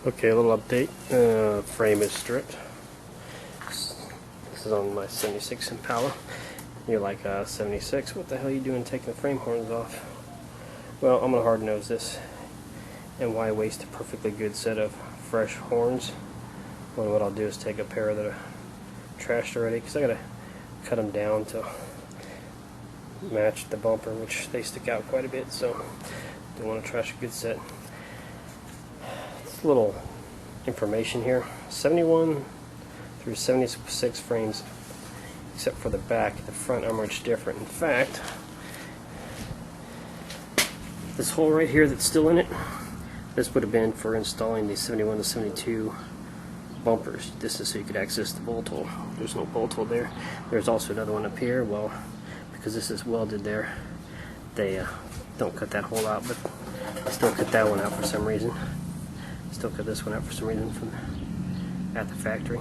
Okay, a little update. Frame is stripped. This is on my 76 Impala. You're like, 76? What the hell are you doing taking the frame horns off? Well, I'm going to hard nose this. And why waste a perfectly good set of fresh horns when what I'll do is take a pair that are trashed already, because I got to cut them down to match the bumper, which they stick out quite a bit, so don't want to trash a good set. It's a little information here. 71 through 76 frames, except for the back. The front are much different. In fact, this hole right here that's still in it, this would have been for installing the 71 to 72 bumpers. This is so you could access the bolt hole. There's no bolt hole there. There's also another one up here. Well, because this is welded there, they don't cut that hole out, but I still cut that one out for some reason. Still cut this one out for some reason from at the factory.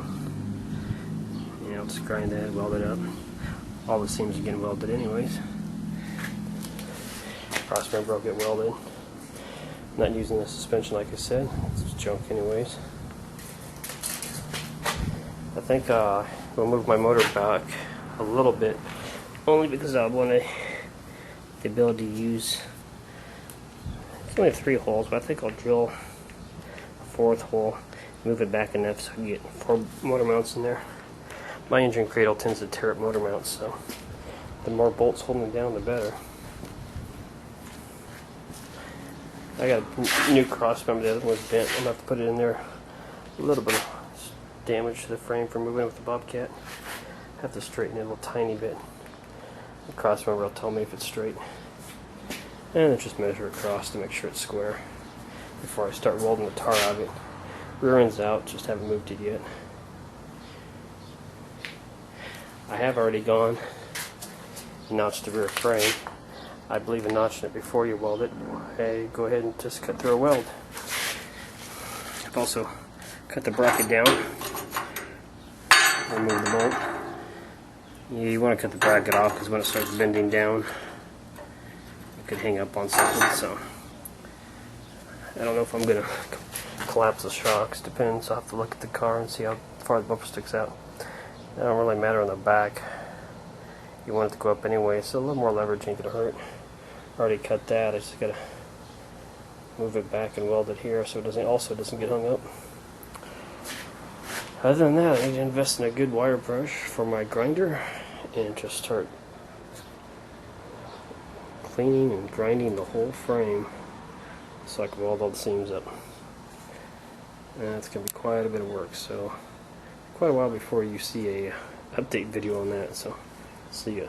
You know, just grind that, weld it up. All the seams are getting welded anyways. Cross member will get welded. Not using the suspension like I said. It's just junk anyways. I think we'll move my motor back a little bit, only because I want the ability to use, it's only 3 holes, but I think I'll drill a 4th hole, move it back enough so I can get 4 motor mounts in there. My engine cradle tends to tear up motor mounts, so the more bolts holding it down, the better. I got a new cross member, the other one was bent. I'm going to have to put it in there. A little bit of damage to the frame from moving it with the Bobcat. Have to straighten it a little tiny bit. The cross member will tell me if it's straight. And then just measure across to make sure it's square before I start welding the tar out of it. Rear end's out, just haven't moved it yet. I have already gone and notched the rear frame. I believe in notching it before you weld it. Hey, go ahead and just cut through a weld. I've also cut the bracket down. Remove the bolt. You want to cut the bracket off because when it starts bending down, it could hang up on something. So I don't know if I'm going to collapse the shocks. Depends. I'll have to look at the car and see how far the bumper sticks out. It don't really matter on the back. You want it to go up anyway, so a little more leverage ain't going to hurt. Already cut that. I just got to move it back and weld it here so it doesn't get hung up. Other than that, I need to invest in a good wire brush for my grinder and just start cleaning and grinding the whole frame so I can weld all the seams up. And it's going to be quite a bit of work, so quite a while before you see a update video on that, so see ya.